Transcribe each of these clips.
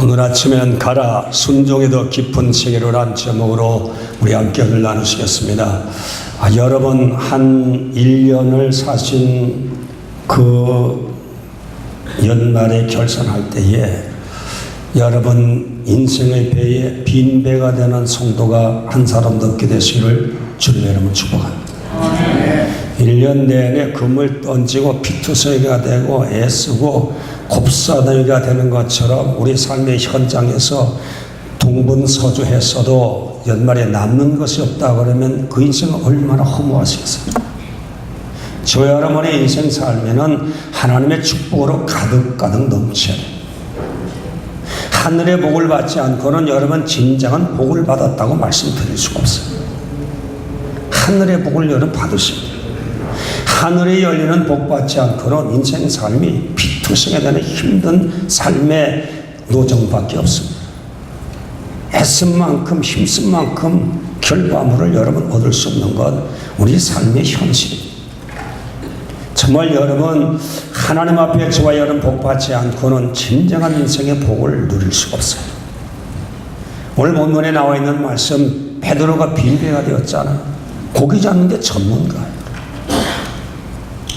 오늘 아침엔 가라 순종의 더 깊은 세계로란 제목으로 우리 함께 오늘 나누시겠습니다. 여러분 한 1년을 사신 그 연말에 결산할 때에 여러분 인생의 배에 빈 배가 되는 성도가 한 사람도 없게 되시기를 주님의 이름으로 축복합니다. 1년 내내 금을 던지고 피투성이가 되고 애쓰고 곱사덩이가 되는 것처럼 우리 삶의 현장에서 동분서주했어도 연말에 남는 것이 없다 그러면 그 인생은 얼마나 허무하시겠습니까? 저 여러분의 인생 삶에는 하나님의 축복으로 가득가득 넘쳐요. 하늘의 복을 받지 않고는 여러분 진정한 복을 받았다고 말씀드릴 수가 없어요. 하늘의 복을 여러분 받으십니다. 하늘에 열리는 복 받지 않고는 인생 삶이 피투성이 되는 힘든 삶의 노정밖에 없습니다. 애쓴 만큼 힘쓴 만큼 결과물을 여러분 얻을 수 없는 것 우리 삶의 현실입니다. 정말 여러분 하나님 앞에 저와 여러분 복 받지 않고는 진정한 인생의 복을 누릴 수가 없어요. 오늘 본문에 나와 있는 말씀 베드로가 빈배가 되었잖아요. 고기 잡는데 전문가예요.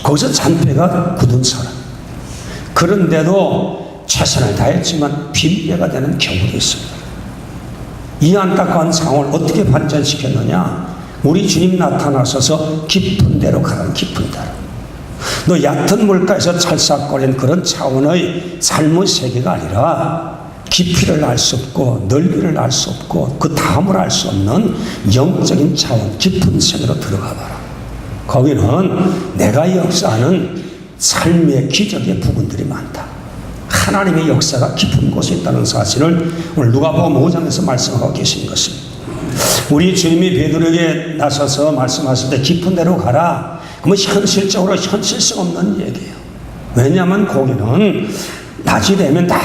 거기서 잔배가 굳은 사람. 그런데도 최선을 다했지만 빈배가 되는 경우도 있습니다. 이 안타까운 상황을 어떻게 반전시켰느냐? 우리 주님 나타나셔서 깊은 데로 가라는 깊은 데로. 너 얕은 물가에서 찰싹거리는 그런 차원의 삶의 세계가 아니라 깊이를 알 수 없고 넓이를 알 수 없고 그 다음을 알 수 없는 영적인 차원 깊은 세계로 들어가 봐라. 거기는 내가 역사하는 삶의 기적의 부분들이 많다. 하나님의 역사가 깊은 곳에 있다는 사실을 오늘 누가복음 5장에서 말씀하고 계신 것입니다. 우리 주님이 베드로에게 나서서 말씀하실 때 깊은 데로 가라. 그러면 현실적으로 현실성 없는 얘기예요. 왜냐하면 거기는 낮이 되면 다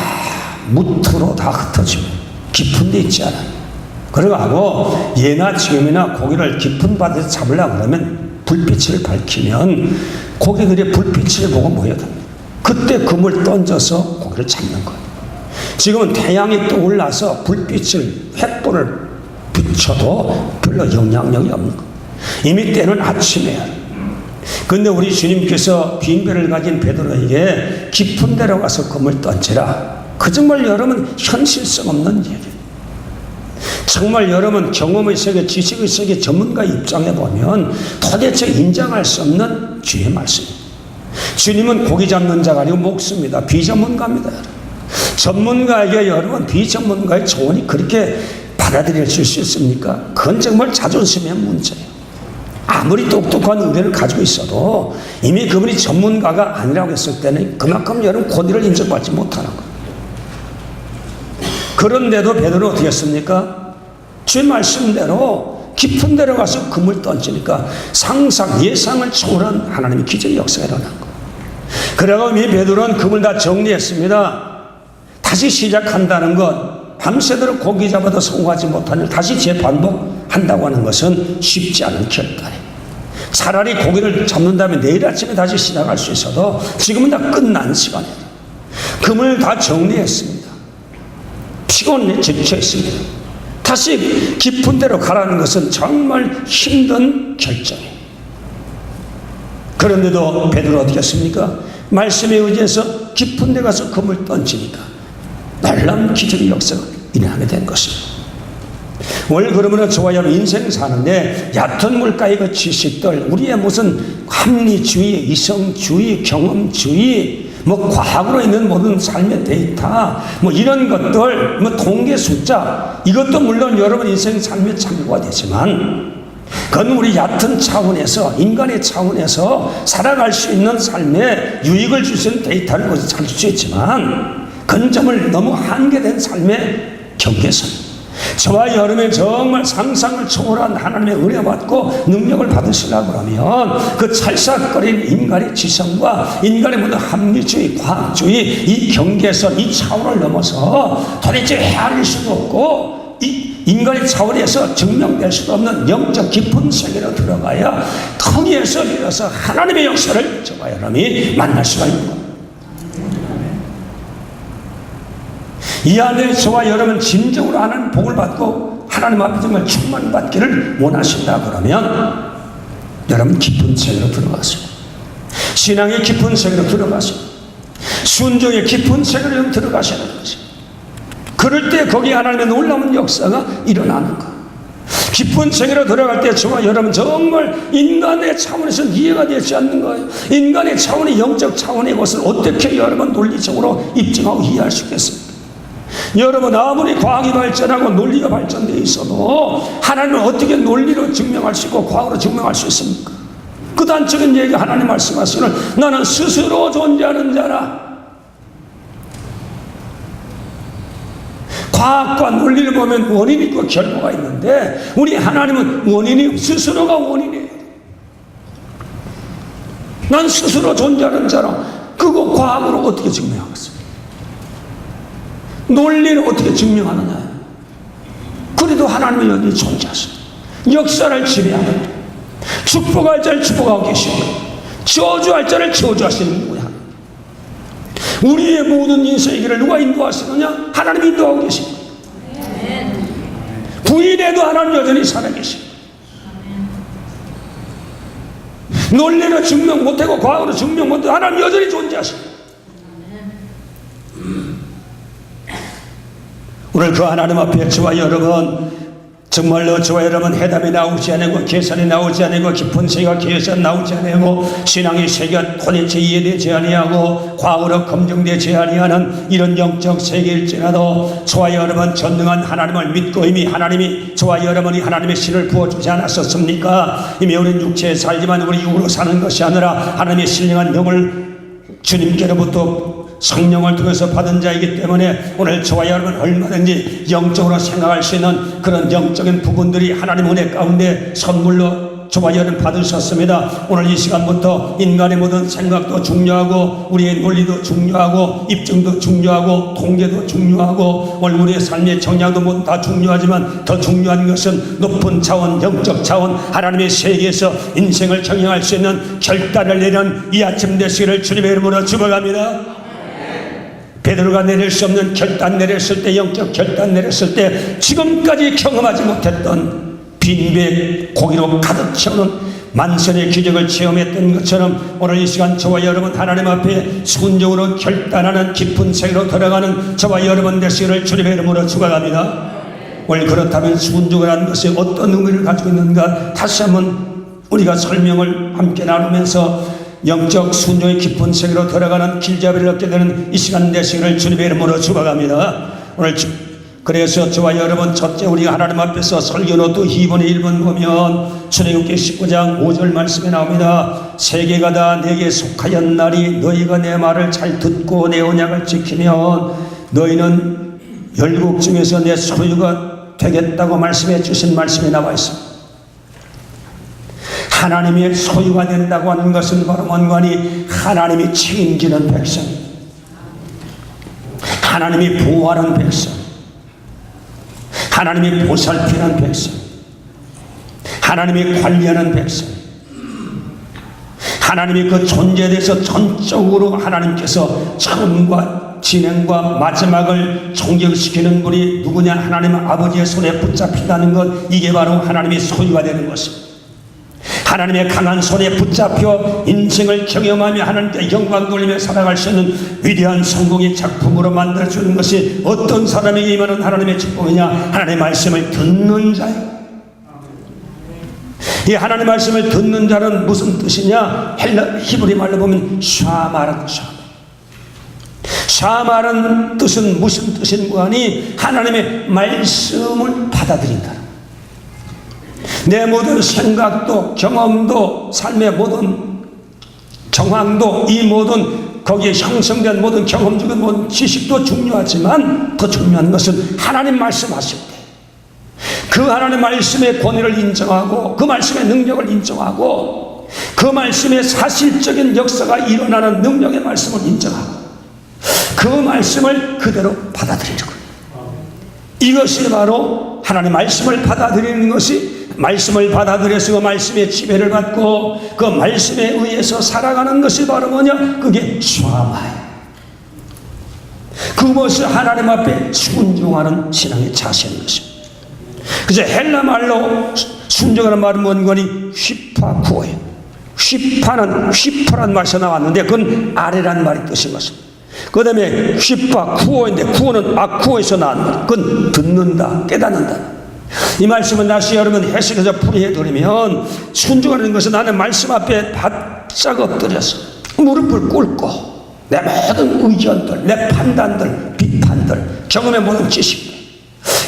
무트로 다 흩어지고 깊은 데 있지 않아요. 그러고 예나 지금이나 고기를 깊은 바다에서 잡으려고 그러면 불빛을 밝히면 고기들이 불빛을 보고 모여듭니다. 그때 금을 던져서 고기를 잡는 거예요. 지금은 태양이 또 올라서 불빛을 횃불을 비춰도 별로 영향력이 없는 거예요. 이미 때는 아침이에요. 근데 우리 주님께서 빈배를 가진 베드로에게 깊은 데로 가서 금을 던지라. 그 정말 여러분 현실성 없는 얘기예요. 정말 여러분 경험의 세계, 지식의 세계 전문가의 입장에 보면 도대체 인정할 수 없는 주의 말씀입니다. 주님은 고기 잡는 자가 아니고 목수입니다. 비전문가입니다. 전문가에게 여러분 비전문가의 조언이 그렇게 받아들여질 수 있습니까? 그건 정말 자존심의 문제예요. 아무리 똑똑한 의뢰를 가지고 있어도 이미 그분이 전문가가 아니라고 했을 때는 그만큼 여러분 권위를 인정받지 못하는 거예요. 그런데도 베드로는 어떻게 했습니까? 주의 말씀대로 깊은 데로 가서 금을 던지니까 상상, 예상을 초월한 하나님의 기적의 역사가 일어난 거예요. 그래서 이 베드로는 금을 다 정리했습니다. 다시 시작한다는 것, 밤새도록 고기 잡아도 성공하지 못한 일 다시 재반복한다고 하는 것은 쉽지 않은 결단이에요. 차라리 고기를 잡는 다음에 내일 아침에 다시 시작할 수 있어도 지금은 다 끝난 시간이에요. 금을 다 정리했습니다. 피곤에 지쳐있습니다. 다시 깊은 데로 가라는 것은 정말 힘든 결정이에요. 그런데도 베드로가 어떻게 했습니까? 말씀에 의지해서 깊은 데 가서 금을 던지니까 놀라운 기적의 역사가 일어나게 된 것입니다. 오늘 그러면 저와 여러분 인생 사는데 얕은 물가의 그 지식들, 우리의 무슨 합리주의, 이성주의, 경험주의, 과학으로 있는 모든 삶의 데이터, 이런 것들, 통계 숫자, 이것도 물론 여러분 인생 삶의 참고가 되지만, 그건 우리 얕은 차원에서, 인간의 차원에서 살아갈 수 있는 삶에 유익을 줄 수 있는 데이터를 거기서 찾을 수 있지만, 그건 정말 너무 한계된 삶의 경계선. 저와 여러분의 정말 상상을 초월한 하나님의 은혜 받고 능력을 받으시려고 그러면 그 찰싹거리는 인간의 지성과 인간의 모든 합리주의, 과학주의 이 경계선, 이 차원을 넘어서 도대체 헤아릴 수도 없고 이 인간의 차원에서 증명될 수도 없는 영적 깊은 세계로 들어가야 거기에서 일어서 하나님의 역사를 저와 여러분이 만날 수가 있는 겁니다. 이 안에 저와 여러분 진정으로 하나님 복을 받고 하나님 앞에 정말 충만받기를 원하신다 그러면 여러분 깊은 세계로 들어가세요. 신앙의 깊은 세계로 들어가세요. 순종의 깊은 세계로 들어가셔야 하는 거죠. 그럴 때 거기 하나님의 놀라운 역사가 일어나는 거예요. 깊은 세계로 들어갈 때 저와 여러분 정말 인간의 차원에서 이해가 되지 않는 거예요. 인간의 차원이 영적 차원의 것을 어떻게 여러분 논리적으로 입증하고 이해할 수 있겠습니까? 여러분 아무리 과학이 발전하고 논리가 발전되어 있어도 하나님은 어떻게 논리로 증명할 수 있고 과학으로 증명할 수 있습니까? 극단적인 얘기 하나님 말씀하시는 나는 스스로 존재하는 자라. 과학과 논리를 보면 원인이 있고 결과가 있는데 우리 하나님은 원인이 스스로가 원인이에요. 난 스스로 존재하는 자라. 그거 과학으로 어떻게 증명하겠어요? 논리를 어떻게 증명하느냐? 그래도 하나님은 여기 존재하시고 역사를 지배하는 축복할 자를 축복하고 계시고 저주할 자를 저주하시는 거야. 우리의 모든 인생의 길을 누가 인도하시느냐? 하나님이 인도하고 계시고 부인해도 하나님 여전히 살아계시고 논리로 증명 못하고 과학으로 증명 못하고 하나님 여전히 존재하시고 오늘 그 하나님 앞에 저와 여러분 정말로 저와 여러분 해답이 나오지 않고 계산이 나오지 않고 깊은 세계가 계산 나오지 않고 신앙의 세계가 도대체 이해되지 아니하고 과거로 검증되지 아니하는 이런 영적 세계일지라도 저와 여러분 전능한 하나님을 믿고 이미 하나님이 저와 여러분이 하나님의 신을 부어주지 않았었습니까? 이미 우리는 육체에 살지만 우리 육으로 사는 것이 아니라 하나님의 신령한 영을 주님께로부터 성령을 통해서 받은 자이기 때문에 오늘 저와 여러분 얼마든지 영적으로 생각할 수 있는 그런 영적인 부분들이 하나님 은혜 가운데 선물로 저와 여러분 받으셨습니다. 오늘 이 시간부터 인간의 모든 생각도 중요하고 우리의 논리도 중요하고 입증도 중요하고 통계도 중요하고 오늘 우리의 삶의 정량도 모두 다 중요하지만 더 중요한 것은 높은 차원 영적 차원 하나님의 세계에서 인생을 경영할 수 있는 결단을 내리는 이 아침 되시기를 주님의 이름으로 축원합니다. 베드로가 내릴 수 없는 결단 내렸을 때 영적 결단 내렸을 때 지금까지 경험하지 못했던 빈배 고기로 가득 채우는 만선의 기적을 체험했던 것처럼 오늘 이 시간 저와 여러분 하나님 앞에 순종으로 결단하는 깊은 세계로 들어가는 저와 여러분 되시기를 주님의 이름으로 축원합니다. 오늘 그렇다면 순종을 하는 것이 어떤 의미를 가지고 있는가 다시 한번 우리가 설명을 함께 나누면서 영적 순종의 깊은 세계로 들어가는 길잡이를 얻게 되는 이 시간 되시기를 주님의 이름으로 축원합니다. 오늘 그래서 저와 여러분 첫째 우리가 하나님 앞에서 설교노트 2분의 1번 보면 출애굽기 19장 5절 말씀에 나옵니다. 세계가 다 내게 속하였나니 너희가 내 말을 잘 듣고 내 언약을 지키면 너희는 열국 중에서 내 소유가 되겠다고 말씀해 주신 말씀이 나와 있습니다. 하나님의 소유가 된다고 하는 것은 바로 뭔가니 하나님이 책임지는 백성, 하나님이 보호하는 백성, 하나님이 보살피는 백성, 하나님이 관리하는 백성, 하나님이 그 존재에 대해서 전적으로 하나님께서 처음과 진행과 마지막을 종결시키는 분이 누구냐? 하나님 아버지의 손에 붙잡힌다는 것, 이게 바로 하나님의 소유가 되는 것입니다. 하나님의 강한 손에 붙잡혀 인생을 경영하며 하나님께 영광 돌리며 살아갈 수 있는 위대한 성공의 작품으로 만들어주는 것이 어떤 사람에게 임하는 하나님의 축복이냐? 하나님의 말씀을 듣는 자예요. 이 하나님의 말씀을 듣는 자는 무슨 뜻이냐? 히브리 말로 보면 샤마라는 샤마라는 뜻은 무슨 뜻인가 하니 하나님의 말씀을 받아들인다. 내 모든 생각도 경험도 삶의 모든 정황도 이 모든 거기에 형성된 모든 경험적인 모든 지식도 중요하지만 더 중요한 것은 하나님 말씀하실 때 그 하나님 말씀의 권위를 인정하고 그 말씀의 능력을 인정하고 그 말씀의 사실적인 역사가 일어나는 능력의 말씀을 인정하고 그 말씀을 그대로 받아들이는 거예요. 이것이 바로 하나님 말씀을 받아들이는 것이 말씀을 받아들여서 그 말씀의 지배를 받고 그 말씀에 의해서 살아가는 것이 바로 뭐냐? 그게 샤마예요. 그것을 하나님 앞에 순종하는 신앙의 자세인 것입니다. 그래서 헬라 말로 순종하는 말은 뭔거니 휘파쿠어예요. 휘파란 말에서 나왔는데 그건 아래란 말이 뜻인 것입니다. 그 다음에 휘파쿠어인데 쿠어는 아쿠어에서 나온 말, 그건 듣는다, 깨닫는다. 이 말씀은 다시 여러분 해석해서 풀이해드리면 순종하는 것은 나는 말씀 앞에 바짝 엎드려서 무릎을 꿇고 내 모든 의견들, 내 판단들, 비판들, 경험의 모든 지식들,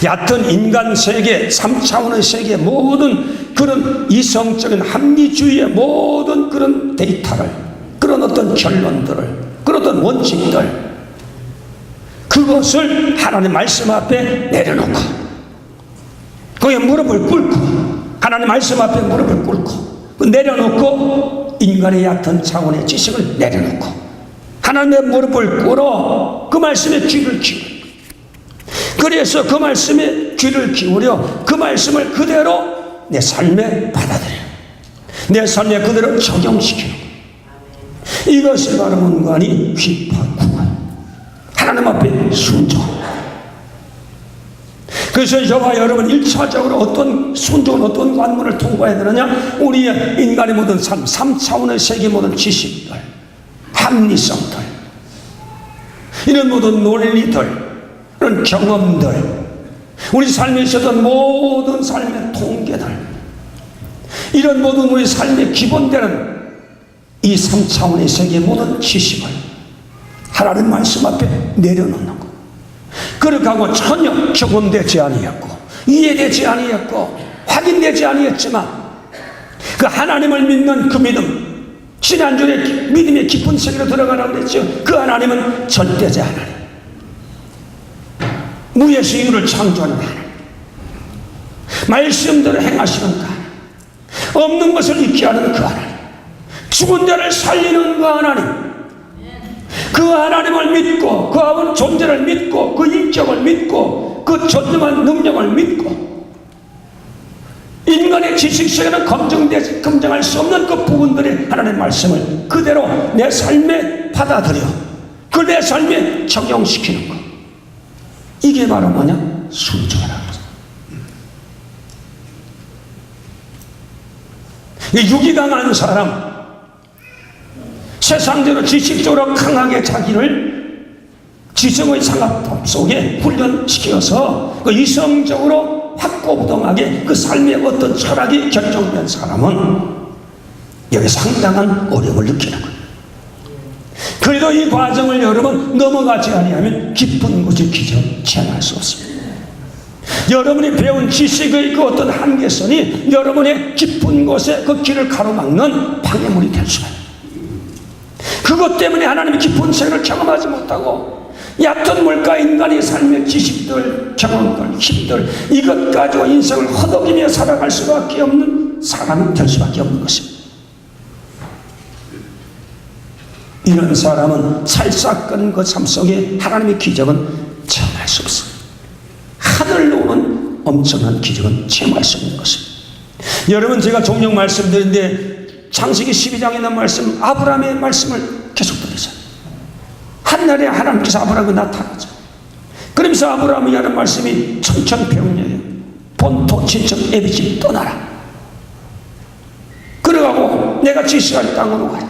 얕은 인간 세계, 3차원의 세계 모든 그런 이성적인 합리주의의 모든 그런 데이터를, 그런 어떤 결론들을, 그런 어떤 원칙들, 그것을 하나님 말씀 앞에 내려놓고 거기에 무릎을 꿇고 하나님 말씀 앞에 무릎을 꿇고 내려놓고 인간의 얕은 차원의 지식을 내려놓고 하나님의 무릎을 꿇어 그 말씀에 귀를 기울여, 그래서 그 말씀에 귀를 기울여 그 말씀을 그대로 내 삶에 받아들여 내 삶에 그대로 적용시켜, 이것이 바로 문관이 휘파쿠어, 하나님 앞에 순종. 그래서 저와 여러분 1차적으로 어떤 순종은 어떤 관문을 통과해야 되느냐, 우리의 인간의 모든 삶, 3차원의 세계 모든 지식들, 합리성들, 이런 모든 논리들, 이런 경험들, 우리 삶에 있었던 모든 삶의 통계들, 이런 모든 우리 삶의 기본되는 이 3차원의 세계 모든 지식을 하나님 말씀 앞에 내려놓는 것. 그렇게 하고 전혀 경험되지 아니했고 이해되지 아니했고 확인되지 아니했지만 그 하나님을 믿는 그 믿음, 지난주에 믿음의 깊은 세계로 들어가라고 그랬죠. 그 하나님은 절대자 하나님, 무에서 이유를 창조하는 하나님, 말씀대로 행하시는 그 하나님, 없는 것을 있게 하는 그 하나님, 죽은 자를 살리는 그 하나님, 그 하나님을 믿고 그 존재를 믿고 그 인격을 믿고 그 전능한 능력을 믿고 인간의 지식세계는 검증할 수 없는 그 부분들의 하나님의 말씀을 그대로 내 삶에 받아들여 그 내 삶에 적용시키는 것, 이게 바로 뭐냐? 순종이라는 거죠. 이 육이 강한 사람, 세상적으로 지식적으로 강하게 자기를 지성의 상합법 속에 훈련시켜서 그 이성적으로 확고부동하게 그 삶의 어떤 철학이 결정된 사람은 여기 상당한 어려움을 느끼는 거예요. 그래도 이 과정을 여러분 넘어가지 아니하면 깊은 곳의 기적 체험할 수 없습니다. 여러분이 배운 지식의 그 어떤 한계선이 여러분의 깊은 곳에 그 길을 가로막는 방해물이 될 수가 있어요. 그것 때문에 하나님의 깊은 세계를 경험하지 못하고 얕은 물가 인간의 삶의 지식들, 경험들, 힘들, 이것 가지고 인생을 허덕이며 살아갈 수밖에 없는 사람이 될 수밖에 없는 것입니다. 이런 사람은 살싹거리는 그 삶 속에 하나님의 기적은 체험할 수 없어요. 하늘로 오는 엄청난 기적은 체험할 수 없는 것입니다. 여러분, 제가 종종 말씀드리는데 창세기 12장에 있는 말씀, 아브라함의 말씀을 계속 들으세요. 한날에 하나님께서 아브라함에 나타나죠. 그러면서 아브라함이 하는 말씀이 천천평야에 본토 친척 애비 집 떠나라. 그러가고 내가 지시할 땅으로 가라.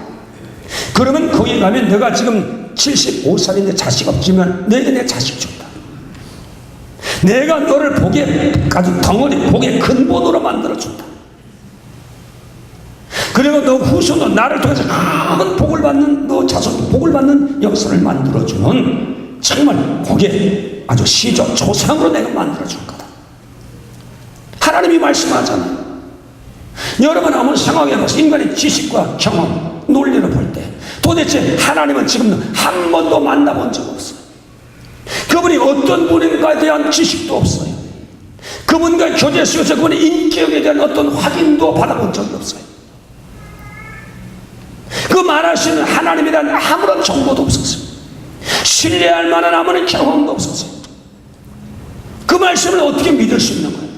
그러면 거기 가면 내가 지금 75살인데 자식 없지만 너에게 내 자식 준다. 내가 너를 복의 아주 덩어리, 복의 근본으로 만들어준다. 그리고 너 후손도 나를 통해서 큰 복을 받는, 너 자손도 복을 받는 역사를 만들어주는 정말 복의 아주 시조 조상으로 내가 만들어줄 거다. 하나님이 말씀하잖아요. 여러분 한번 생각해보세요. 인간의 지식과 경험, 논리를 볼 때 도대체 하나님은 지금 한 번도 만나본 적 없어요. 그분이 어떤 분인가에 대한 지식도 없어요. 그분과의 교제 속에서 그분의 인격에 대한 어떤 확인도 받아본 적이 없어요. 그 말하시는 하나님에 대한 아무런 정보도 없었어요. 신뢰할 만한 아무런 경험도 없었어요. 그 말씀을 어떻게 믿을 수 있는 거예요?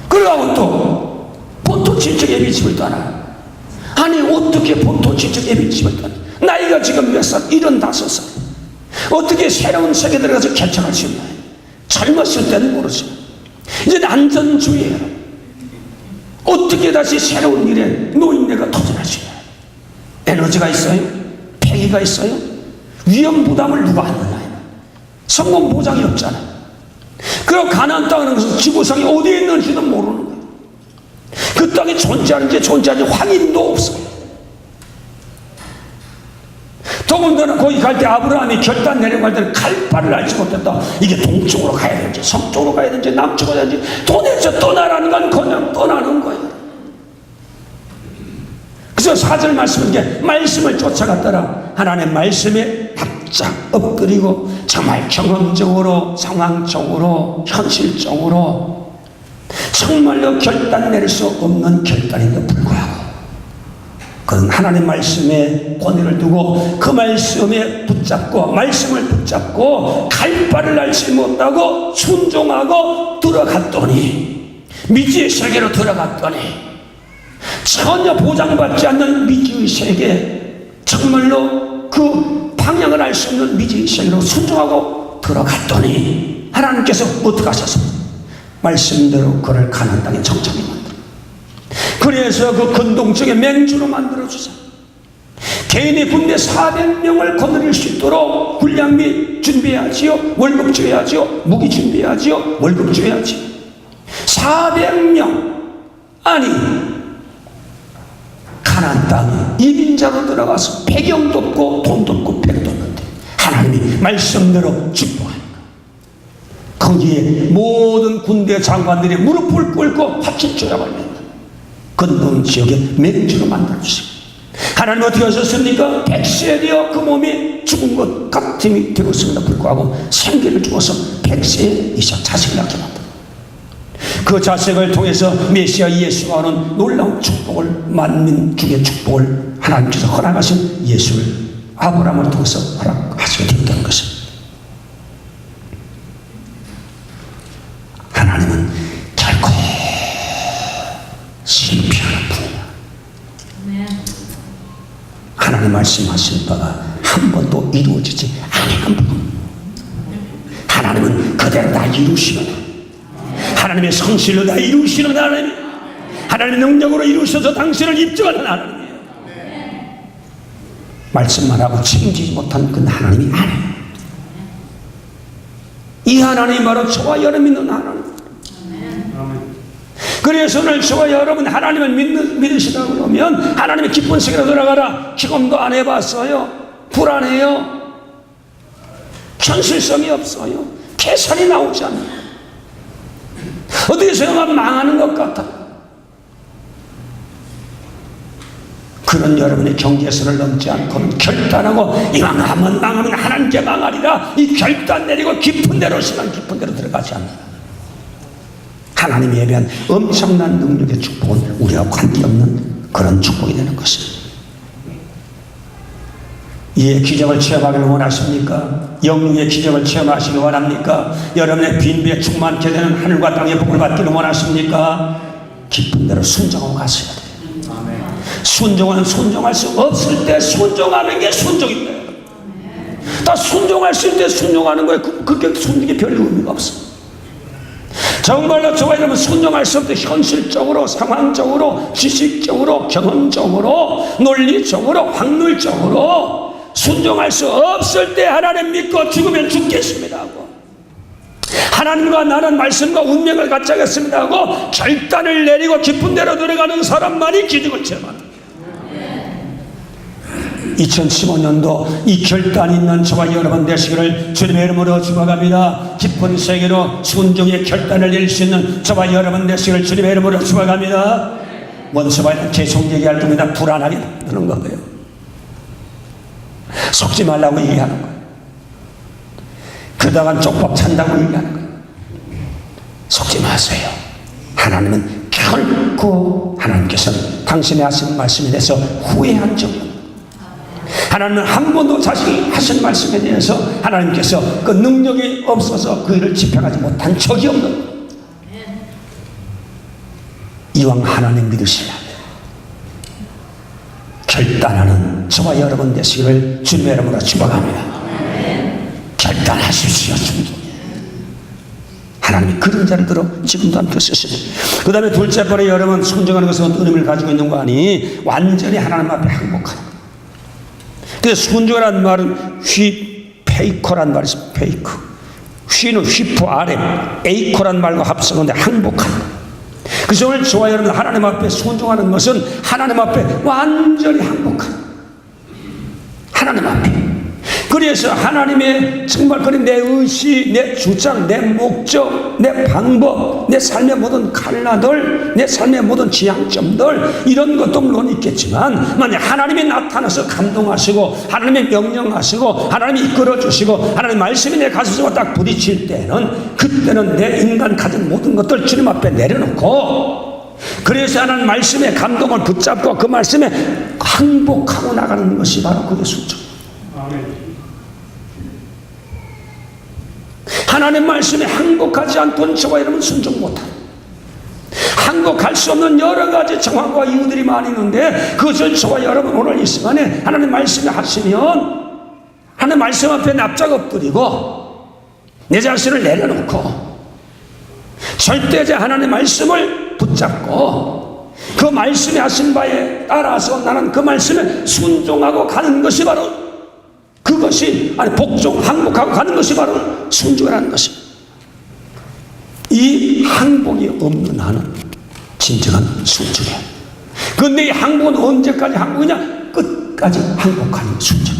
그러고 또 본토 친척 애비집을 떠나. 아니 어떻게 본토 친척 애비집을 떠나? 나이가 지금 몇 살? 75살. 어떻게 새로운 세계에 들어가서 개척할 수 있나요? 젊었을 때는 모르죠. 이제 안전주의예요. 어떻게 다시 새로운 일에 노인네가 도전할 수 있나요? 에너지가 있어요? 패기가 있어요? 위험 부담을 누가 하느냐요? 성공 보장이 없잖아요. 그리고 가나안 땅이라는 것은 지구상에 어디에 있는지도 모르는 거예요. 그 땅이 존재하는지 존재하는지 확인도 없어요. 더군다나 거기 갈 때 아브라함이 결단 내려갈 때는 갈 바를 알지 못했다. 이게 동쪽으로 가야 되는지 서쪽으로 가야 되는지 남쪽으로 가야 되는지 도대체 떠나라는 건 그냥 떠나는 거예요. 그래서 4절 말씀은 이게 말씀을 쫓아갔더라. 하나님의 말씀에 바짝 엎드리고 정말 경험적으로 상황적으로 현실적으로 정말로 결단 내릴 수 없는 결단인데 불구하고 그는 하나님 말씀에 권위를 두고 그 말씀에 붙잡고 말씀을 붙잡고 갈 바를 알지 못하고 순종하고 들어갔더니 미지의 세계로 들어갔더니 전혀 보장받지 않는 미지의 세계, 정말로 그 방향을 알 수 없는 미지의 세계로 순종하고 들어갔더니 하나님께서 어떻게 하셨습니까? 말씀대로 그를 가나안 땅에 정착해 만들어. 그래서 그 근동쪽에 맹주로 만들어주세요. 개인의 군대 400명을 거느릴 수 있도록 군량미 준비해야지요. 월급 줘야지요. 무기 준비해야지요. 월급 줘야지요. 400명. 아니 가나안 땅에 이민자로 들어가서 배경도 없고 돈도 없고 백도 없는데 하나님이 말씀대로 축복합니다. 거기에 모든 군대 장관들이 무릎을 꿇고 화칠 조약을 맺는 근동 지역에 맹주로 만들어주시고 하나님 어떻게 하셨습니까? 백세에 되어 그 몸이 죽은 것 같음이 되었음에도 불구하고 생기를 주어서 백세에 이삭 자식을 낳게 만듭니다. 그 자식을 통해서 메시아 예수가 오는 놀라운 축복을 만민 중의 축복을 하나님께서 허락하신 예수를 아브라함을 통해서 허락하시게 되었다는 것입니다. 하나님은 결코 실패하는 분이야. 하나님 말씀하신 바가 한 번도 이루어지지 않은 분. 하나님은 그대로 다 이루시거든. 하나님의 성실로 다 이루시는 하나님, 하나님의 능력으로 이루셔서 당신을 입증하는 하나님이에요. 말씀만 하고 책임지지 못한 그 하나님이 아니에요. 이 하나님이 바로 저와 여러분 믿는 하나님. 그래서 오늘 저와 여러분 하나님을 믿으시다 그러면 하나님의 기쁜 세계로 들어가라. 경험도 안 해봤어요. 불안해요. 현실성이 없어요. 계산이 나오지 않아요. 어떻게 생각하면 망하는 것 같아. 그런 여러분의 경계선을 넘지 않고는 결단하고 이왕 하면 망하면 하나님께 망하리라 이 결단 내리고 깊은 데로 시간 깊은 데로 들어가지 않는다. 하나님이 예배한 엄청난 능력의 축복은 우리와 관계없는 그런 축복이 되는 것입니다. 이의 기적을 체험하기를 원하십니까? 영웅의 기적을 체험하시기 원합니까? 여러분의 빈부에 충만케 되는 하늘과 땅의 복을 받기를 원하십니까? 깊은 대로 순종하고 가셔야 돼요. 순종은 순종할 수 없을 때 순종하는 게 순종입니다. 다 순종할 수 있을 때 순종하는 거예요. 그렇게 순종이 별 의미가 없어. 정말로 저와 여러분 순종할 수 없을 때 현실적으로 상황적으로 지식적으로 경험적으로 논리적으로 확률적으로 순종할 수 없을 때 하나님 믿고 죽으면 죽겠습니다 하고 하나님과 나는 말씀과 운명을 갖지 않겠습니다 하고 결단을 내리고 깊은 데로 들어가는 사람만이 기적을 체험합니다. 2015년도 이 결단 있는 저와 여러분 되시기를 주님의 이름으로 축원합니다. 깊은 세계로 순종의 결단을 내릴 수 있는 저와 여러분 되시기를 주님의 이름으로 축원합니다. 원수와는 계속 얘기할 때마다 불안하게 되는 거예요. 속지 말라고 얘기하는 거예요. 그러다가 쪽밥 찬다고 얘기하는 거예요. 속지 마세요. 하나님은 결코 하나님께서는 당신의 하신 말씀에 대해서 후회한 적이 없습니다. 하나님은 한 번도 자신이 하신 말씀에 대해서 하나님께서 그 능력이 없어서 그 일을 집행하지 못한 적이 없는 거예요. 이왕 하나님 믿으시면 결단하는 저와 여러분 되시기를 주님의 이름으로 축복합니다. 결단하십시오. 하나님이 그런 자를 들어 지금도 함께 쓰시니. 그 다음에 둘째 번에 여러분 순종하는 것은 어떤 의미를 가지고 있는 거 아니? 완전히 하나님 앞에 항복하는 거. 그래서 순종이라는 말은 페이커란 말이 있습니다. 페이커. 휘는 휘프 아래, 에이커란 말과 합성한데 항복하는 거. 그래서 오늘 저와 여러분 하나님 앞에 순종하는 것은 하나님 앞에 완전히 항복하는 거. 하나님 앞에. 그래서 하나님의 정말 내 의시, 내 주장, 내 목적, 내 방법, 내 삶의 모든 갈라들, 내 삶의 모든 지향점들 이런 것도 물론 있겠지만 만약 하나님이 나타나서 감동하시고 하나님이 명령하시고 하나님이 이끌어주시고 하나님 말씀이 내 가슴에 딱 부딪힐 때는 그때는 내 인간 가진 모든 것들 주님 앞에 내려놓고 그래서 하나님 말씀의 감동을 붙잡고 그 말씀에 항복하고 나가는 것이 바로 그게 순종. 하나님 말씀에 항복하지 않고는 저와 여러분 순종 못합니다. 항복할 수 없는 여러 가지 정황과 이유들이 많이 있는데 그것을 저와 여러분 오늘 이 시간에 하나님 말씀에 하시면 하나님 말씀 앞에 납작 엎드리고 내 자신을 내려놓고 절대자 하나님 말씀을 붙잡고 그 말씀에 하신 바에 따라서 나는 그 말씀에 순종하고 가는 것이 바로 그것이 복종 항복하고 가는 것이 바로 순종이라는 것입니다. 이 항복이 없는 한은 진정한 순종이야. 그런데 이 항복은 언제까지 항복이냐? 끝까지 항복하는 순종.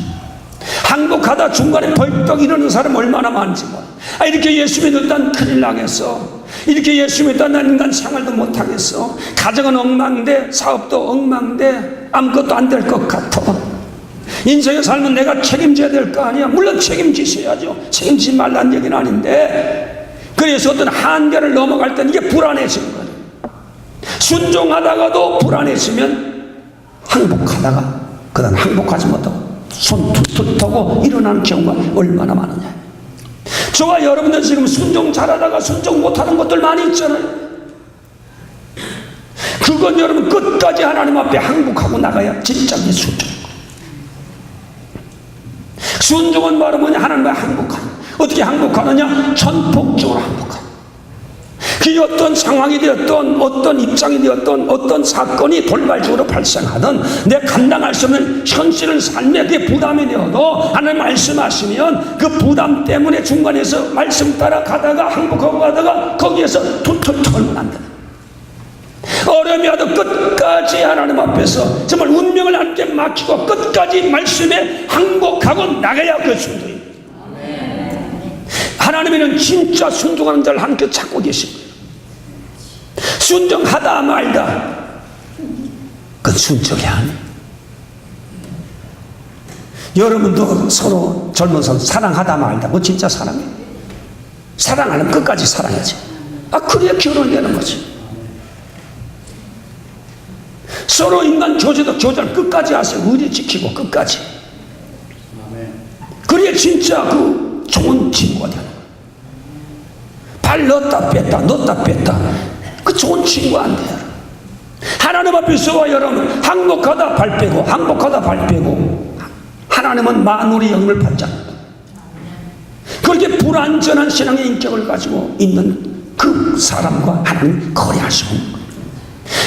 항복하다 중간에 벌떡 이러는 사람 얼마나 많은지 몰라. 이렇게 예수 믿었단 큰일 나겠어. 이렇게 예수 믿었단 난 인간 생활도 못하겠어. 가정은 엉망돼, 사업도 엉망돼, 아무것도 안 될 것 같아. 인생의 삶은 내가 책임져야 될 거 아니야. 물론 책임지셔야죠. 책임지지 말라는 얘기는 아닌데 그래서 어떤 한계를 넘어갈 때는 이게 불안해지는 거예요. 순종하다가도 불안해지면 항복하다가 그 다음 항복하지 못하고 손 툭툭 터고 일어나는 경우가 얼마나 많으냐. 저와 여러분들 지금 순종 잘하다가 순종 못하는 것들 많이 있잖아요. 그건 여러분 끝까지 하나님 앞에 항복하고 나가야 진짜 이 순종. 순종은 바로 뭐냐? 하나님과 항복하는. 어떻게 항복하느냐? 전폭적으로 항복하는. 그게 어떤 상황이 되었던 어떤 입장이 되었던 어떤 사건이 돌발적으로 발생하든 내 감당할 수 없는 현실을 삶에 그게 부담이 되어도 하나님 말씀하시면 그 부담 때문에 중간에서 말씀 따라 가다가 항복하고 가다가 거기에서 툴툴 털면 안 돼. 어려움이 와도 끝까지 하나님 앞에서 정말 운명을 하나님께 맡기고 끝까지 말씀에 항복하고 나가야 그 순종입니다. 하나님은 진짜 순종하는 자를 하나님께 찾고 계십니다. 순종하다 말다 그 순종이 아니에요. 여러분도 서로 젊은 사람 사랑하다 말다 그거 진짜 사랑이에요. 사랑하면 끝까지 사랑하지. 그래야 결혼되는 거지. 서로 인간 교제도 교제를 끝까지 하세요. 의리 지키고 끝까지. 그래야 진짜 그 좋은 친구가 되는 거예요. 발 넣었다 뺐다 넣었다 뺐다 그 좋은 친구 안 돼요. 하나님 앞에서와 여러분 항복하다 발 빼고 항복하다 발 빼고 하나님은 만물의 영을 받지 않는다. 그렇게 불완전한 신앙의 인격을 가지고 있는 그 사람과 하나님 거래할 수 없는 거예요.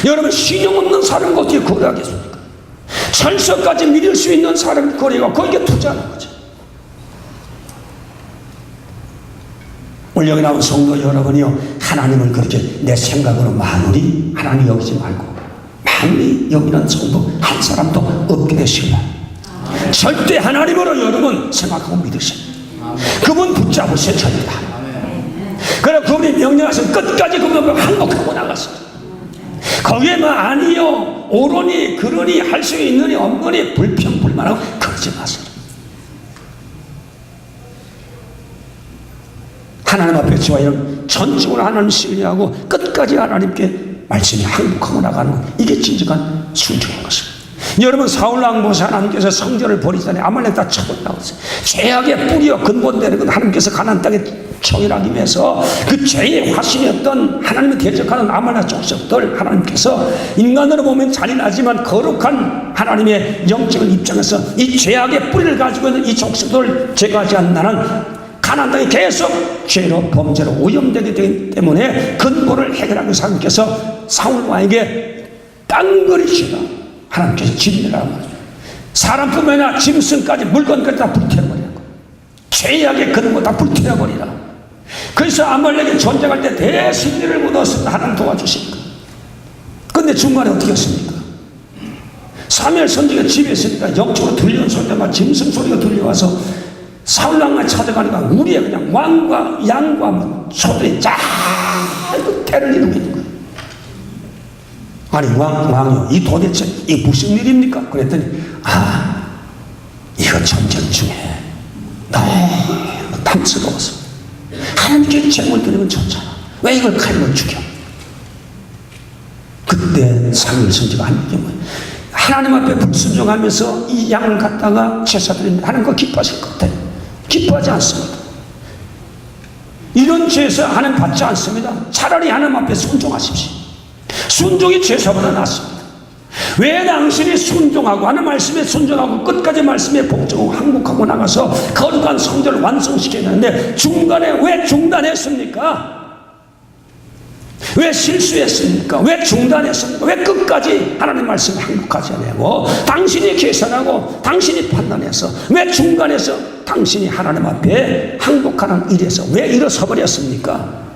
여러분 신용 없는 사람과 어떻게 거래하겠습니까? 철석까지 믿을 수 있는 사람 거래가 거기에 투자하는 거죠. 오늘 여기 나온 성도 여러분이요 하나님을 그렇게 내 생각으로 만물이 하나님 여기지 말고 만물이 여기는 성도 한 사람도 없게 되시길 바랍니다. 절대 하나님으로 여러분 생각하고 믿으십니다. 그분 붙잡으세요. 절대. 그래 그분이 명령하신 끝까지 그분을 항복하고 나갔습니다. 거기에 뭐 아니요 옳으니 그러니 할 수 있느니 없느니 불평불만하고 그러지 마세요. 하나님 앞에 저와 여러분 전적으로 하나님 신뢰하고 끝까지 하나님께 말씀에 항복하고 나가는 것 이게 진정한 순종인 것입니다. 여러분 사울 왕보사 하나님께서 성전을 버리자니 아말렉 다 쳐버리라고 했어요. 죄악의 뿌리와 근본되는 건 하나님께서 가나안 땅에 청일하기 위해서 그 죄의 화신이었던 하나님을 대적하는 아말렉 족속들 하나님께서 인간으로 보면 잔인하지만 거룩한 하나님의 영적인 입장에서 이 죄악의 뿌리를 가지고 있는 이 족속들을 제거하지 않는 가나안 땅이 계속 죄로 범죄로 오염되게 되기 때문에 근본을 해결하기 위해서 하나님께서 사울 왕에게 깡그리시다 하나님께서 진리라고 말이죠. 사람뿐만 아니라 짐승까지 물건까지 다 불태워버리라고. 죄악의 근본 다 불태워버리라. 그래서 아말렉이 전쟁할 때 대승리를 얻었습니다. 하나님 도와주십니까? 근데 중간에 어떻게 했습니까? 사무엘 선지가 집에 있으니까 영적으로 들리는 소리가 짐승 소리가 들려와서 사울 왕만 찾아가니까 우리의 그냥 왕과 양과 소들이 쫙 때를 이루고 있는 거예요. 아니 왕이요, 이 도대체 이 무슨 일입니까? 그랬더니 이거 전쟁 중에 너무 탐스러워서 하나님께 제물 드리면 좋잖아. 왜 이걸 칼로 죽여? 그때 사무엘 선지가 한 얘기 뭐예요? 하나님 앞에 불순종하면서 이 양을 갖다가 제사 드리는데 하나님 그거 기뻐하실 것 같아요. 기뻐하지 않습니다. 이런 제사 하나님 받지 않습니다. 차라리 하나님 앞에 순종하십시오. 순종이 제사보다 낫습니다. 왜 당신이 순종하고 하나님 말씀에 순종하고 끝까지 말씀에 복종하고 항복하고 나가서 거룩한 성전을 완성시켜야 되는데 중간에 왜 중단했습니까? 왜 실수했습니까? 왜 중단했습니까? 왜 끝까지 하나님 말씀에 항복하지 않냐고. 당신이 계산하고 당신이 판단해서 왜 중간에서 당신이 하나님 앞에 항복하는 일에서 왜 일어서 버렸습니까?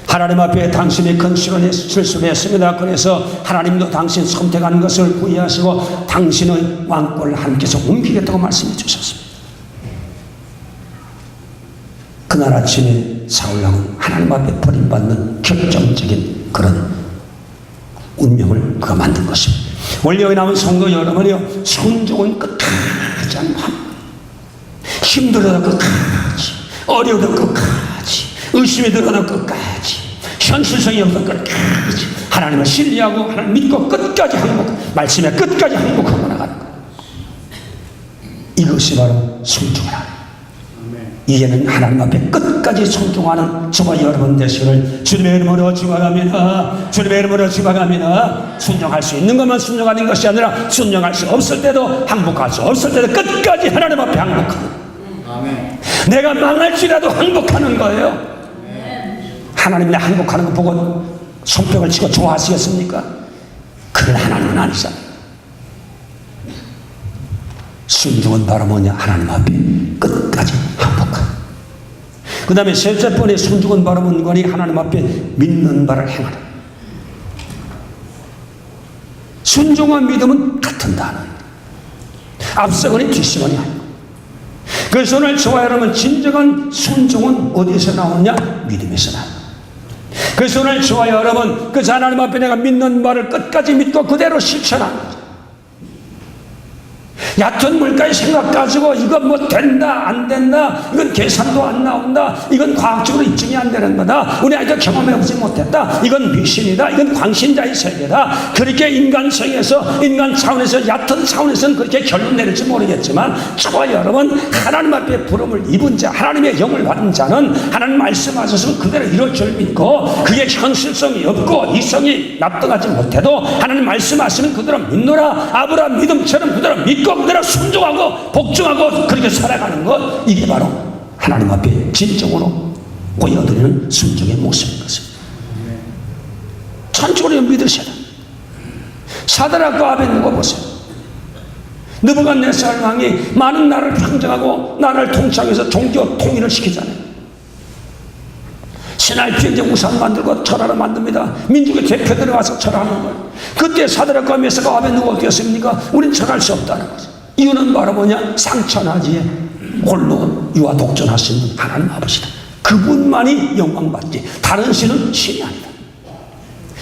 하나님 앞에 당신이 큰 실수를 했습니다. 그래서 하나님도 당신 선택하는 것을 후회하시고 당신의 왕권을 하나님께서 옮기겠다고 말씀해 주셨습니다. 그날 아침에 사울왕은 하나님 앞에 버림받는 결정적인 그런 운명을 그가 만든 것입니다. 원래 여기 나온 성도 여러분이요, 순종은 끝까지 하는 것. 힘들어도 끝까지, 어려워도 끝까지, 의심이 들어도 끝까지, 현실성이 없어도 끝까지 하나님을 신뢰하고 하나님 믿고 끝까지 항복, 말씀에 끝까지 항복하고 나가는 것. 이것이 바로 순종이라. 이제는 하나님 앞에 끝까지 순종하는 저와 여러분 되시기를 주님의 이름으로 축원합니다. 주님의 이름으로 축원합니다. 순종할 수 있는 것만 순종하는 것이 아니라 순종할 수 없을 때도 항복할 수 없을 때도 끝까지 하나님 앞에 항복하는. 아멘. 내가 망할지라도 항복하는 거예요. 하나님이 항복하는 거 보고 손뼉을 치고 좋아하시겠습니까? 그건 하나님은 아니잖아요. 순종은 바로 뭐냐? 하나님 앞에 끝까지 항복하는. 그 다음에 셋째 번째 순종은 바로 뭔가니? 하나님 앞에 믿는 바를 행하는. 순종과 믿음은 같은 단어. 앞서거니 뒤서거니 아니고. 그래서 오늘 저와 여러분 진정한 순종은 어디서 나오느냐? 믿음에서 나옵니다. 그래서 오늘 저와 여러분 그 하나님 앞에 내가 믿는 바를 끝까지 믿고 그대로 실천하는 거죠. 얕은 물가의 생각 가지고 이건 뭐 된다 안 된다, 이건 계산도 안 나온다, 이건 과학적으로 입증이 안 되는 거다, 우리 아이도 경험해보지 못했다, 이건 미신이다, 이건 광신자의 세계다, 그렇게 인간성에서 인간 차원에서 얕은 차원에서는 그렇게 결론 내릴지 모르겠지만 저와 여러분 하나님 앞에 부름을 입은 자, 하나님의 영을 받은 자는 하나님 말씀하셔서 그대로 이룰 줄 믿고 그게 현실성이 없고 이성이 납득하지 못해도 하나님 말씀하시면 그대로 믿노라. 아브라함 믿음처럼 그대로 믿고 그대로 순종하고 복종하고 그렇게 살아가는 것, 이게 바로 하나님 앞에 진정으로 보여드리는 순종의 모습인 것입니다. 전적으로 믿으셔야 됩니다. 사드락과 아벤느고 보세요. 느부갓네살 왕이 많은 나라를 평정하고 나라를 통치하면서 종교 통일을 시키잖아요. 신할 비행제 우산 만들고 절하를 만듭니다. 민족의 대표들이 와서 절하는 거예요. 그때 사드락과 메삭과 아벤느고가 어떻게 했습니까? 우린 절할 수 없다는 거죠. 이유는 바로 뭐냐? 상천하지에 홀로 유아 독존하시는 하나님 아버지다. 그분만이 영광받지 다른 신은 신이 아니다.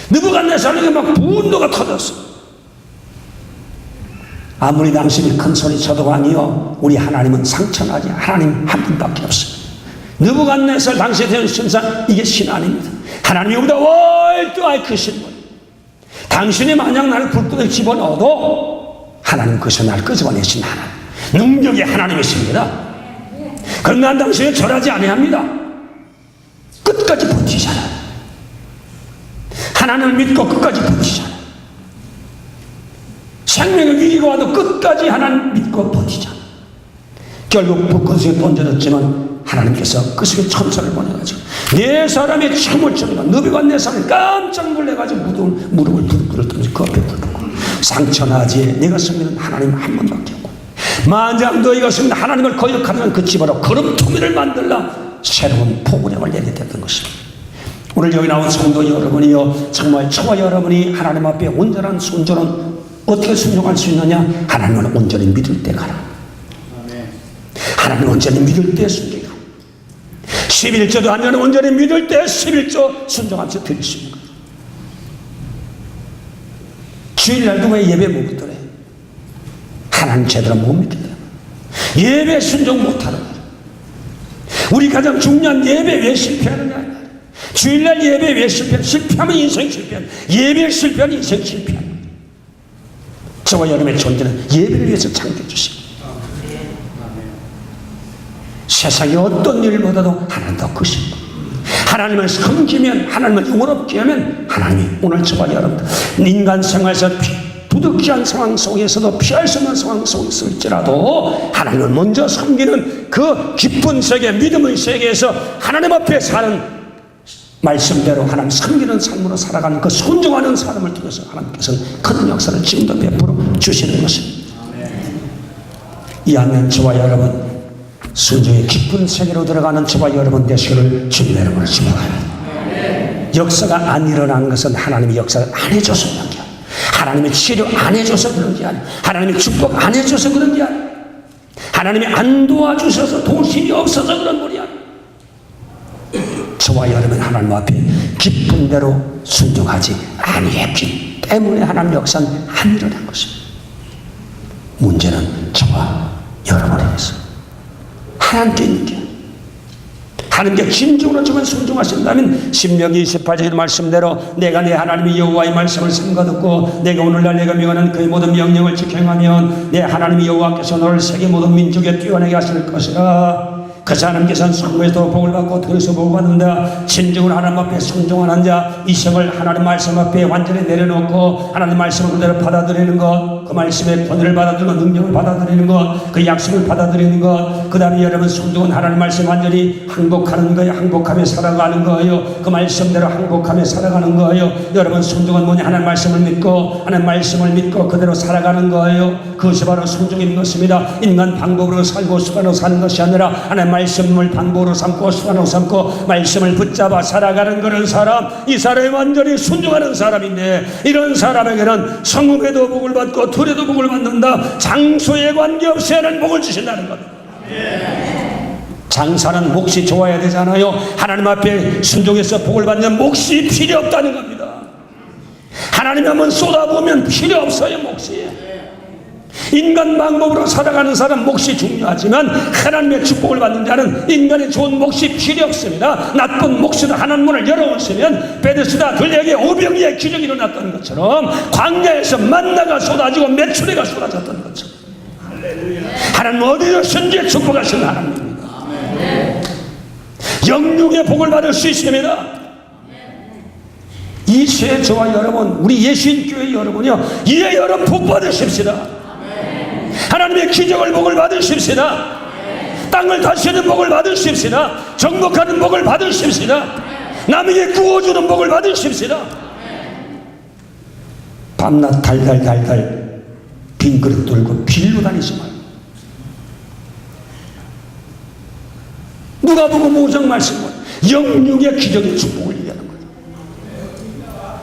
느부갓네살에게 막 분노가 터졌어. 아무리 당신이 큰 소리 쳐도 아니요, 우리 하나님은 상천하지 하나님 한 분밖에 없어요. 느부갓네살 당시에 되는 신상, 이게 신 아닙니다. 하나님이 우리보다 월등하게 크신 분. 당신이 만약 나를 불끈에 집어넣어도 하나님 그것을 나를 끄집어내신 하나님, 능력의 하나님이십니다. 그럼 난 당신을 절하지 아니합니다. 끝까지 버티잖아. 하나님을 믿고 끝까지 버티잖아. 생명의 위기가 와도 끝까지 하나님 믿고 버티잖아. 결국 불꽃에 던져졌지만 하나님께서 그 속에 천사를 보내가지고 네 사람의 참을 줄이가 너비가 내 사람을 깜짝 놀래가지고 무릎을 부르 꿇었다면서 그 앞에 부르고 상처나지 네가 섬기는 하나님 한 번밖에 없고 만약 너희가 섬기는 하나님을 거역하면 그 집으로 거름투기를 만들라 새로운 포구령을 내게 됐던 것입니다. 오늘 여기 나온 성도 여러분이요, 정말 저와 여러분이 하나님 앞에 온전한 순종은 어떻게 순종할 수 있느냐? 하나님을 온전히 믿을 때 가라. 하나님을 온전히 믿을 때 순종하라. 11조도 하나님을 온전히 믿을 때 11조 순종하면서 드릴 수 있는 거예요. 주일날 누가 예배 못 드려요? 하나님 제대로 못 믿기 때문에 예배 순종 못하는 거예요. 우리 가장 중요한 예배 왜 실패하느냐? 주일날 예배 왜 실패하면 인생 실패하는, 예배 실패하면 인생 실패하는 거예요. 저와 여러분의 존재는 예배를 위해서 창조해 주십니다. 세상의 어떤 일보다도 하나님 더 크십니다. 하나님을 섬기면, 하나님을 영원롭게 하면 하나님이 오늘 저와 여러분들 인간 생활에서 부득이한 상황 속에서도 피할 수 없는 상황 속에 있을지라도 하나님을 먼저 섬기는 그 깊은 세계, 믿음의 세계에서 하나님 앞에 사는 말씀대로 하나님 섬기는 삶으로 살아가는 그 순종하는 사람을 통해서 하나님께서는 큰 역사를 지금도 베풀어 주시는 것입니다. 이하면 저와 여러분 순종의 깊은 세계로 들어가는 저와 여러분 되시기를 주님의 이름으로 축복합니다. 역사가 안 일어난 것은 하나님이 역사를 안 해줘서 그런 게 아니에요. 하나님이 치료 안 해줘서 그런 게 아니에요. 하나님이 축복 안 해줘서 그런 게 아니에요. 하나님이 안 도와주셔서 도심이 없어서 그런 분이 아니에요. 저와 여러분 하나님 앞에 깊은 대로 순종하지 아니했기 때문에 하나님 역사는 안 일어난 것입니다. 문제는 저와 여러분에게서 하나님께 있는 게, 하나님께 진정으로 정말 순종하신다면 신명기 28절 말씀대로 내가 내 하나님의 여호와의 말씀을 삼가 듣고 내가 오늘날 내가 명하는 그의 모든 명령을 지켜 행하면 내 하나님의 여호와께서 너를 세계 모든 민족에 뛰어나게 하실 것이라. 그 사람께서는 성부에서 복을 받고 들에서 복을 받는다. 진정으로 하나님 앞에 순종하는 자, 이 생을 하나님 말씀 앞에 완전히 내려놓고 하나님 말씀을 그대로 받아들이는 것, 그 말씀의 권위를 받아들이고 능력을 받아들이는 것, 그 약속을 받아들이는 것, 그 다음에 여러분 순종은 하나님 말씀 완전히 항복하는 거예요. 항복하며 살아가는 거예요. 그 말씀대로 항복하며 살아가는 거예요. 여러분 순종은 뭐냐? 하나님 말씀을 믿고 하나님 말씀을 믿고 그대로 살아가는 거예요. 그것이 바로 순종인 것입니다. 인간 방법으로 살고 습관으로 사는 것이 아니라 하나님 말씀을 방법으로 삼고 습관으로 삼고 말씀을 붙잡아 살아가는 그런 사람, 이 사람이 완전히 순종하는 사람인데 이런 사람에게는 성읍에도 복을 받고 들에도 복을 받는다. 장소에 관계없이 하는 복을 주신다는 겁니다. 장사는 몫이 좋아야 되잖아요. 하나님 앞에 순종해서 복을 받는 몫이 필요 없다는 겁니다. 하나님 한번 쏟아보면 필요 없어요. 몫이. 인간 방법으로 살아가는 사람 몫이 중요하지만 하나님의 축복을 받는 자는 인간의 좋은 몫이 필요 없습니다. 나쁜 몫으로 하나님 문을 열어오시면 베데스다 들에게 5병이의 기적이 일어났던 것처럼 광야에서 만나가 쏟아지고 메추리가 쏟아졌던 것처럼 하나님은 어디서든지 축복하시는 하나님입니다. 영육의 복을 받을 수 있습니다. 이 시에 저와 여러분, 우리 예수인교회 여러분이요, 이에 여러분 복 받으십시다. 하나님의 기적을 복을 받으십시다. 땅을 다스리는 복을 받으십시다. 정복하는 복을 받으십시다. 남에게 구워주는 복을 받으십시다. 밤낮 달달달달 빈 그릇 들고 빌로 다니지 말고, 누가 보고 모성 말씀은 영육의 기적의 축복을 얘기하는 거예요.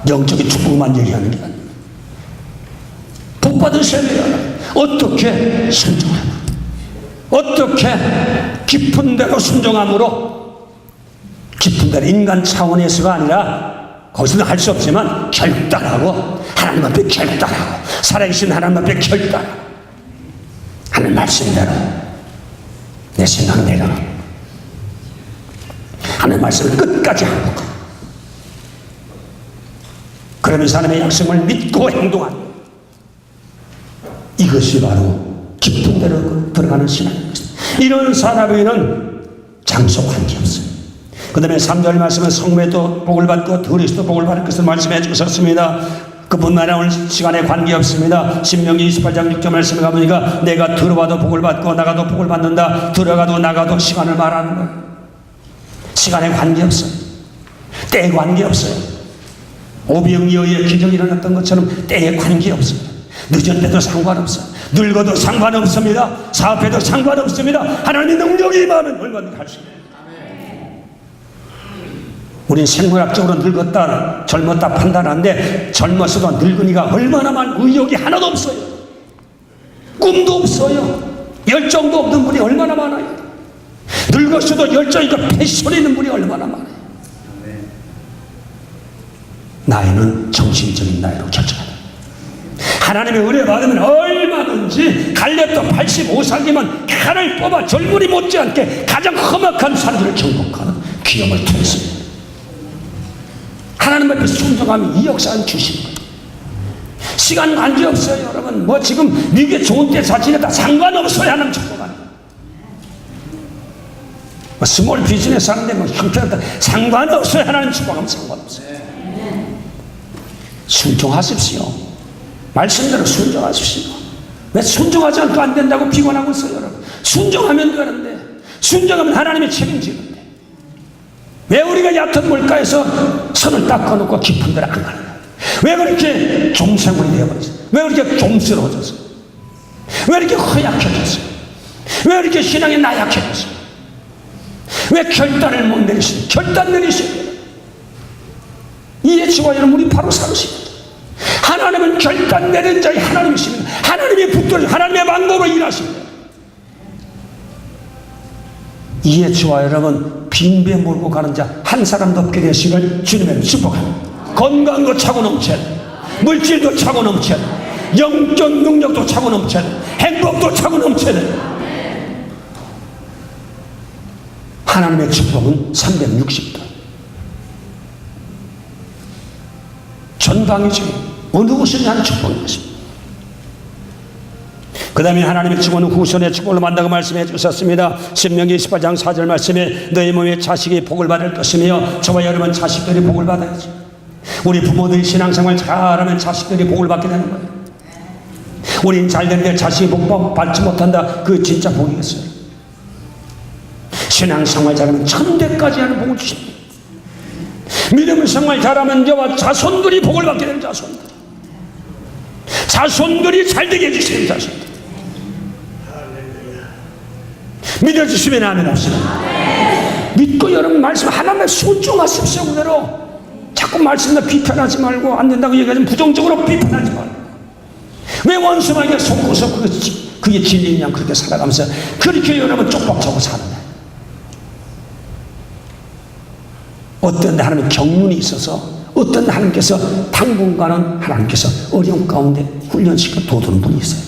영적인 축복만 얘기하는 게 아니에요. 복 받으셔야 돼요. 어떻게 순종하나? 어떻게 깊은 데로 순종함으로, 깊은 데로 인간 차원에서가 아니라 거기서는 할 수 없지만 결단하고 하나님 앞에 결단하고 살아계신 하나님 앞에 결단하고 하는 말씀대로 내 생각은 내려놓고 하는 말씀을 끝까지 하고, 그러면서 하나님의 약속을 믿고 행동하는, 이것이 바로 깊은 데로 들어가는 신앙인 것입니다. 이런 사람에게는 장소 관계없어요. 그 다음에 3절 말씀은 성매도 복을 받고 들에서도 복을 받을 것을 말씀해 주셨습니다. 그뿐만 아니라 오늘 시간에 관계없습니다. 신명기 28장 6절 말씀에 가보니까 내가 들어와도 복을 받고 나가도 복을 받는다. 들어가도 나가도 시간을 말하는 거예요. 시간에 관계없어요. 때에 관계없어요. 오병이어의 기적이 일어났던 것처럼 때에 관계없어요. 늦었대도 상관없어요. 늙어도 상관없습니다. 사업해도 상관없습니다. 하나님의 능력이 임하면 얼마든지 할 수 있습니다. 우린 생물학적으로 늙었다 젊었다 판단하는데 젊었어도 늙은이가 얼마나 많은 의욕이 하나도 없어요. 꿈도 없어요. 열정도 없는 분이 얼마나 많아요. 늙었어도 열정이 있고 패션이 있는 분이 얼마나 많아요. 나이는 정신적인 나이로 결정합니다. 하나님의 은혜 받으면 얼마든지 갈렙도 85살이면 칼을 뽑아 젊은이 못지않게 가장 험악한 산들을 정복하는 기염을 통했습니다. 하나님 앞에 순종하면 이 역사는 주신 거예요. 시간 관계없어요. 여러분 뭐 지금 미국에 좋은 때 사치에다 상관없어요. 하나님 축복하는 뭐 스몰 비즈니스 하는데 뭐 형편없다 상관없어요. 하나님 축복하면 상관없어요. 순종하십시오. 말씀대로 순종하십시오. 왜 순종하지 않고 안 된다고 비관하고 있어요. 여러분 순종하면 되는데 순종하면 하나님이 책임지는데 왜 우리가 얕은 물가에서 손을 닦아놓고 깊은 데를 안 가느냐? 왜 그렇게 종생물이 되어버렸어요? 왜 그렇게 좀스러워졌어요? 왜 이렇게 허약해졌어요? 왜 이렇게 신앙이 나약해졌어요? 왜 결단을 못 내리시는? 결단 내리시는 이해치와 여러분 우리 바로 사르십니다. 하나님은 결단 내린 자의 하나님이십니다. 하나님이 붙들어 하나님의 방법으로 일하십니다. 이해치와 여러분 빈배 몰고 가는 자 한 사람도 없게 되시길 주님의 축복합니다. 건강도 차고 넘쳐야 물질도 차고 넘쳐야 영적 능력도 차고 넘쳐야 행복도 차고 넘쳐야 하나님의 축복은 360도 전방위적인 어느 곳이냐 하는 축복인 것입니다. 그 다음에 하나님의 축복은 후손의 축복을 만나고 말씀해 주셨습니다. 신명기 18장 4절 말씀에 너희 몸에 자식이 복을 받을 것이며 저와 여러분 자식들이 복을 받아야지. 우리 부모들이 신앙생활 잘하면 자식들이 복을 받게 되는 거예요. 우린 잘 되는데 자식이 복 받지 못한다. 그 진짜 복이겠어요. 신앙생활 잘하면 천대까지 하는 복을 주십니다. 믿음 생활 잘하면 저와 자손들이 복을 받게 되는 자손들이 잘되게 해주시는 자손들 믿어주시면 아멘 합시다. 믿고 여러분 말씀 하나님의 순종하십시오. 그대로 자꾸 말씀을 비판하지 말고 안 된다고 얘기하지 부정적으로 비판하지 말고 왜 원수에게 속고서 그게 진리냐 그렇게 살아가면서 그렇게 여러분 쪽박차고 사는데 어떤 하나님의 경륜이 있어서 어떤 하나님께서 당분간은 하나님께서 어려운 가운데 훈련시켜 돋우는 분이 있어요.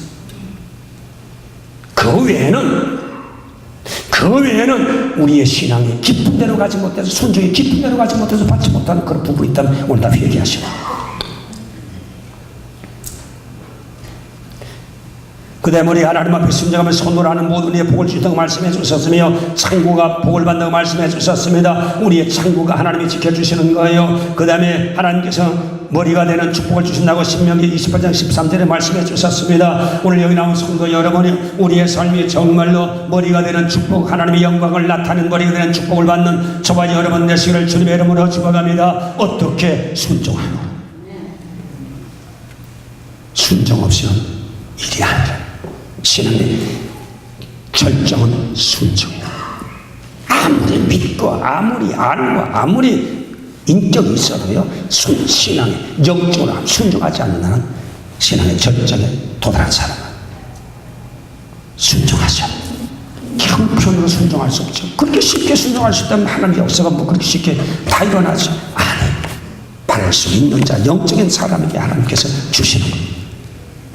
그 외에는 우리의 신앙이 깊은 데로 가지 못해서 순종이 깊은 데로 가지 못해서 받지 못하는 그런 부분이 있다면 오늘 다 회개하시라. 그 다음에 우리 하나님 앞에 순종하며 손으로하는 모든 이의 복을 주셨다고 말씀해 주셨으며 창고가 복을 받는다고 말씀해 주셨습니다. 우리의 창고가 하나님이 지켜주시는 거예요. 그 다음에 하나님께서 머리가 되는 축복을 주신다고 신명기 28장 13절에 말씀해 주셨습니다. 오늘 여기 나온 성도 여러분이 우리의 삶이 정말로 머리가 되는 축복 하나님의 영광을 나타내는 머리가 되는 축복을 받는 저와 여러분 되시기를 주님의 이름으로 축복합니다. 어떻게 순종하노? 순종 없이는 일이 아니라 신앙의 결정은 순종이다. 아무리 믿고 아무리 알고 아무리 인격이 있어도요 신앙의 영적으로 순종하지 않는 나는 신앙의 절정에 도달한 사람은 순종하셔. 형편으로 순종할 수 없죠. 그렇게 쉽게 순종할 수 있다면 하나님의 역사가 뭐 그렇게 쉽게 다 일어나지 않아요. 바랄 수 있는 자 영적인 사람에게 하나님께서 주시는 거예요.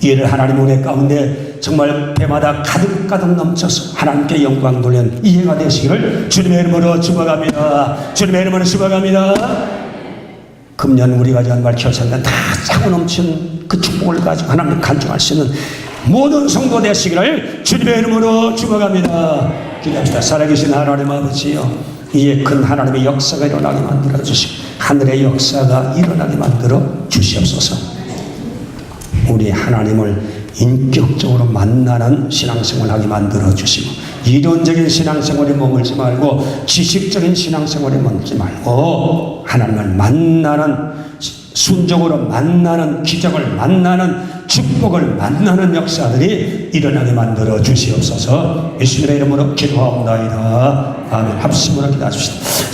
이를 하나님 은혜 가운데 정말 배마다 가득가득 넘쳐서 하나님께 영광 돌리는 이해가 되시기를 주님의 이름으로 축복합니다. 주님의 이름으로 축복합니다. 금년 우리가 정말 결산된 다 차고 넘치는 그 축복을 가지고 하나님을 간증할 수 있는 모든 성도 되시기를 주님의 이름으로 축원합니다. 기도합시다. 살아계신 하나님 아버지요, 이에 큰 하나님의 역사가 일어나게 만들어 주시고 하늘의 역사가 일어나게 만들어 주시옵소서. 우리 하나님을 인격적으로 만나는 신앙생활을 하게 만들어 주시고, 이론적인 신앙생활에 머물지 말고 지식적인 신앙생활에 머물지 말고 하나님을 만나는, 순종으로 만나는, 기적을 만나는, 축복을 만나는 역사들이 일어나게 만들어 주시옵소서. 예수님의 이름으로 기도하옵나이다. 아멘. 합심으로 기도하십시다.